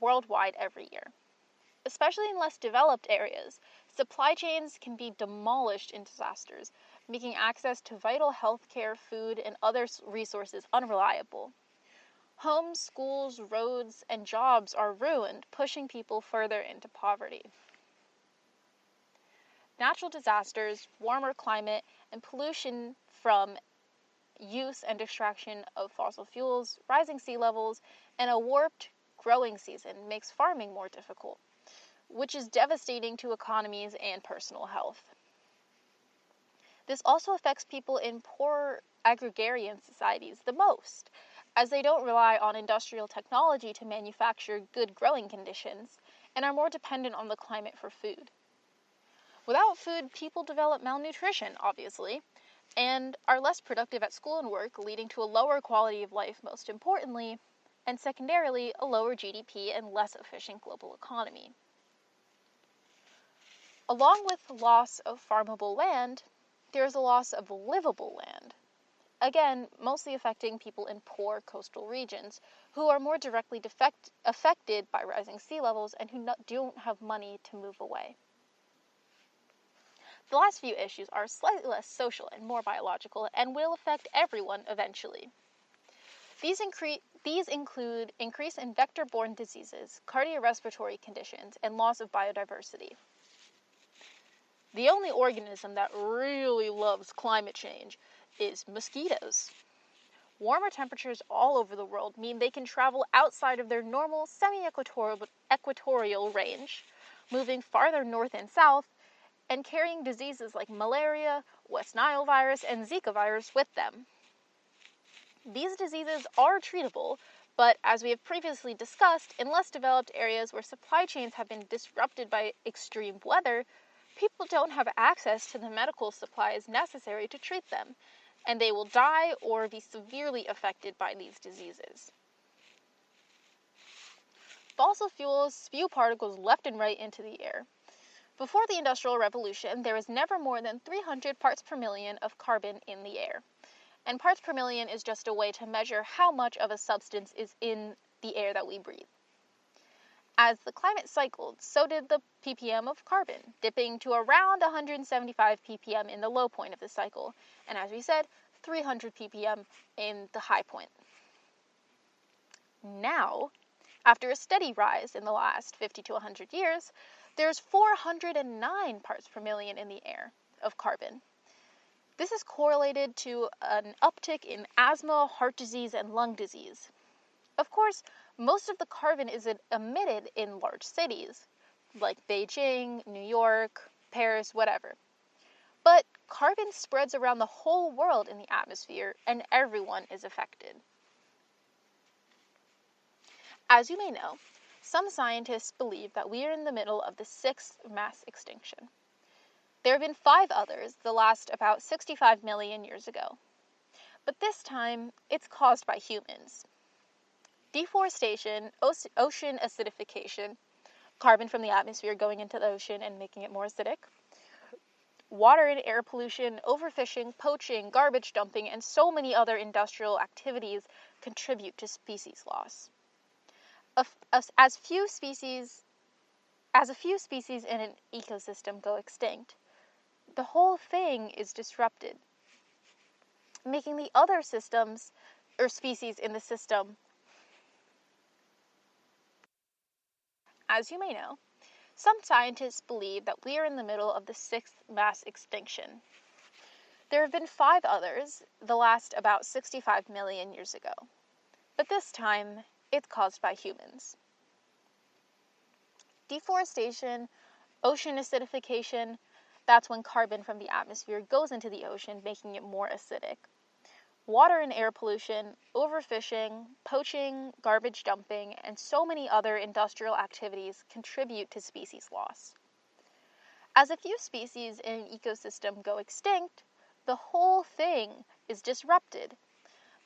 worldwide every year. Especially in less developed areas, supply chains can be demolished in disasters, making access to vital healthcare, food, and other resources unreliable. Homes, schools, roads, and jobs are ruined, pushing people further into poverty. Natural disasters, warmer climate, and pollution from use and extraction of fossil fuels, rising sea levels, and a warped growing season makes farming more difficult, which is devastating to economies and personal health. This also affects people in poor agrarian societies the most, as they don't rely on industrial technology to manufacture good growing conditions and are more dependent on the climate for food. Without food, people develop malnutrition, obviously, and are less productive at school and work, leading to a lower quality of life, most importantly, and secondarily, a lower GDP and less efficient global economy. Along with the loss of farmable land, there is a loss of livable land. Again, mostly affecting people in poor coastal regions who are more directly affected by rising sea levels and who don't have money to move away. The last few issues are slightly less social and more biological and will affect everyone eventually. These include increase in vector-borne diseases, cardiorespiratory conditions, and loss of biodiversity. The only organism that really loves climate change is mosquitoes. Warmer temperatures all over the world mean they can travel outside of their normal semi-equatorial range, moving farther north and south, and carrying diseases like malaria, West Nile virus, and Zika virus with them. These diseases are treatable, but as we have previously discussed, in less developed areas where supply chains have been disrupted by extreme weather, people don't have access to the medical supplies necessary to treat them, and they will die or be severely affected by these diseases. Fossil fuels spew particles left and right into the air. Before the Industrial Revolution, there was never more than 300 parts per million of carbon in the air. And parts per million is just a way to measure how much of a substance is in the air that we breathe. As the climate cycled, so did the ppm of carbon, dipping to around 175 ppm in the low point of the cycle, and as we said, 300 ppm in the high point. Now, after a steady rise in the last 50 to 100 years, there's 409 parts per million in the air of carbon. This is correlated to an uptick in asthma, heart disease, and lung disease. Of course, most of the carbon is emitted in large cities, like Beijing, New York, Paris, whatever. But carbon spreads around the whole world in the atmosphere, and everyone is affected. As you may know, some scientists believe that we are in the middle of the 6th mass extinction. There have been 5 others, the last about 65 million years ago. But this time, it's caused by humans. Deforestation, ocean acidification, carbon from the atmosphere going into the ocean and making it more acidic, water and air pollution, overfishing, poaching, garbage dumping, and so many other industrial activities contribute to species loss. As a few species in an ecosystem go extinct, the whole thing is disrupted, making the other systems or species in the system. As you may know, some scientists believe that we are in the middle of the 6th mass extinction. There have been 5 others, the last about 65 million years ago. But this time, it's caused by humans. Deforestation, ocean acidification, that's when carbon from the atmosphere goes into the ocean, making it more acidic. Water and air pollution, overfishing, poaching, garbage dumping, and so many other industrial activities contribute to species loss. As a few species in an ecosystem go extinct, the whole thing is disrupted,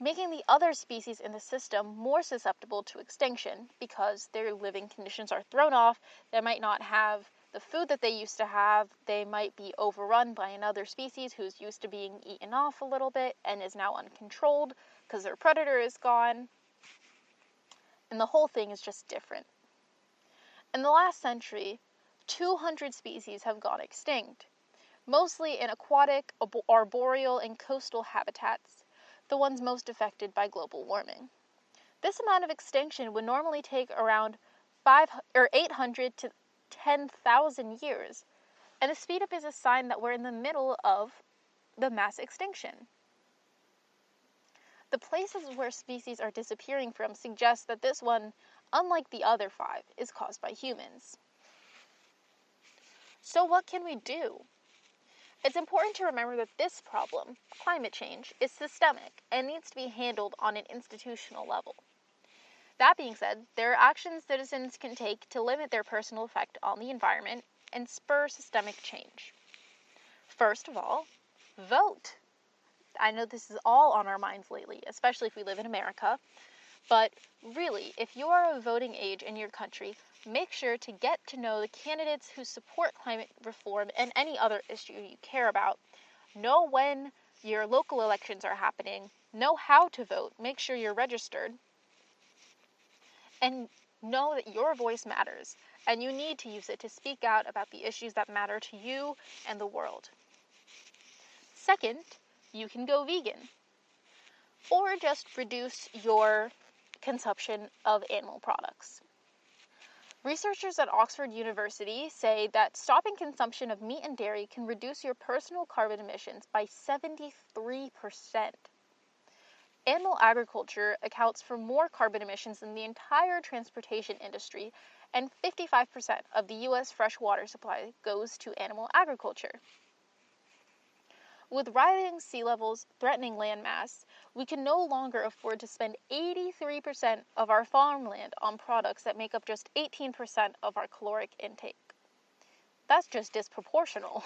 making the other species in the system more susceptible to extinction because their living conditions are thrown off. They might not have the food that they used to have. They might be overrun by another species who's used to being eaten off a little bit and is now uncontrolled because their predator is gone. And the whole thing is just different. In the last century, 200 species have gone extinct, mostly in aquatic, arboreal, and coastal habitats, the ones most affected by global warming. This amount of extinction would normally take around 800 to 10,000 years, and the speed up is a sign that we're in the middle of the mass extinction. The places where species are disappearing from suggest that this one, unlike the other 5, is caused by humans. So what can we do? It's important to remember that this problem, climate change, is systemic and needs to be handled on an institutional level. That being said, there are actions citizens can take to limit their personal effect on the environment and spur systemic change. First of all, vote. I know this is all on our minds lately, especially if we live in America, but really, if you are of voting age in your country, make sure to get to know the candidates who support climate reform and any other issue you care about. Know when your local elections are happening, know how to vote, make sure you're registered, and know that your voice matters, and you need to use it to speak out about the issues that matter to you and the world. Second, you can go vegan, or just reduce your consumption of animal products. Researchers at Oxford University say that stopping consumption of meat and dairy can reduce your personal carbon emissions by 73%. Animal agriculture accounts for more carbon emissions than the entire transportation industry, and 55% of the U.S. freshwater supply goes to animal agriculture. With rising sea levels threatening landmass, we can no longer afford to spend 83% of our farmland on products that make up just 18% of our caloric intake. That's just disproportional.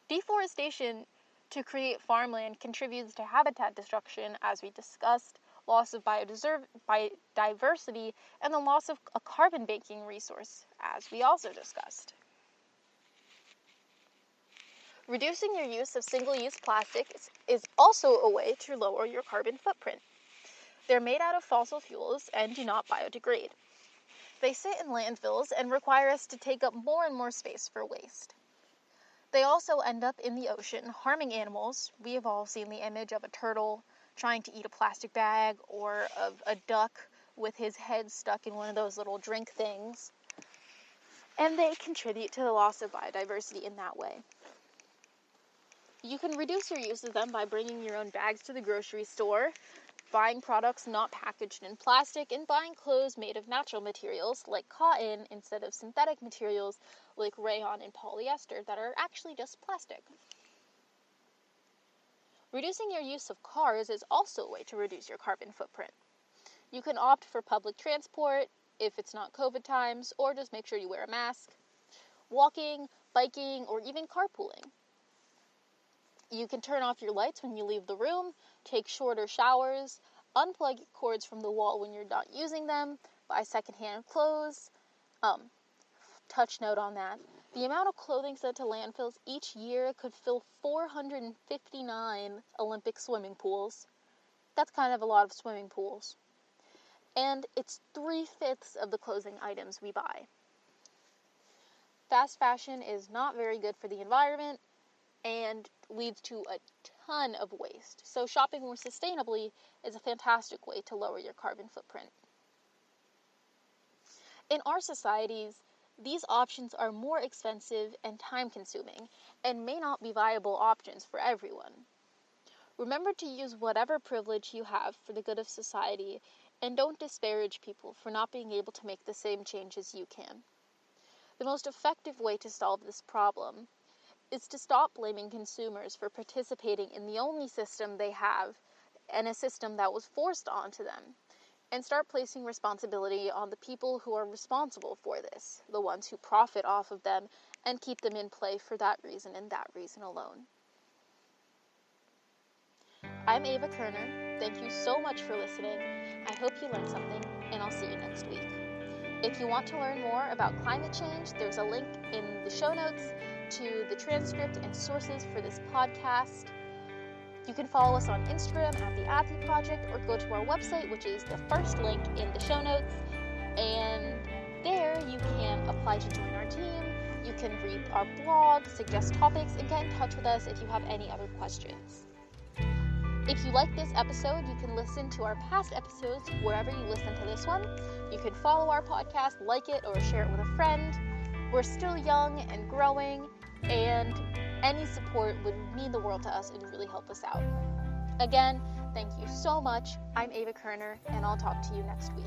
Deforestation to create farmland contributes to habitat destruction, as we discussed, loss of biodiversity, and the loss of a carbon banking resource, as we also discussed. Reducing your use of single-use plastics is also a way to lower your carbon footprint. They're made out of fossil fuels and do not biodegrade. They sit in landfills and require us to take up more and more space for waste. They also end up in the ocean, harming animals. We have all seen the image of a turtle trying to eat a plastic bag, or of a duck with his head stuck in one of those little drink things. And they contribute to the loss of biodiversity in that way. You can reduce your use of them by bringing your own bags to the grocery store, buying products not packaged in plastic, and buying clothes made of natural materials like cotton instead of synthetic materials like rayon and polyester that are actually just plastic. Reducing your use of cars is also a way to reduce your carbon footprint. You can opt for public transport if it's not COVID times, or just make sure you wear a mask, walking, biking, or even carpooling. You can turn off your lights when you leave the room, take shorter showers, unplug your cords from the wall when you're not using them, buy secondhand clothes. Touch note on that. The amount of clothing sent to landfills each year could fill 459 Olympic swimming pools. That's kind of a lot of swimming pools. And it's 3/5 of the clothing items we buy. Fast fashion is not very good for the environment and leads to a ton of waste. So shopping more sustainably is a fantastic way to lower your carbon footprint. In our societies, these options are more expensive and time-consuming, and may not be viable options for everyone. Remember to use whatever privilege you have for the good of society, and don't disparage people for not being able to make the same changes you can. The most effective way to solve this problem is to stop blaming consumers for participating in the only system they have, and a system that was forced onto them, and start placing responsibility on the people who are responsible for this, the ones who profit off of them and keep them in play for that reason and that reason alone. I'm Ava Kerner. Thank you so much for listening. I hope you learned something, and I'll see you next week. If you want to learn more about climate change, there's a link in the show notes to the transcript and sources for this podcast. You can follow us on Instagram at the Abbey Project, or go to our website, which is the first link in the show notes, and there apply to join our team. You can read our blog, suggest topics, and get in touch with us if you have any other questions. If you like this episode, you can listen to our past episodes wherever you listen to this one. You can follow our podcast, like it, or share it with a friend. We're still young and growing, and any support would mean the world to us and really help us out. Again, thank you so much. I'm Ava Kerner, and I'll talk to you next week.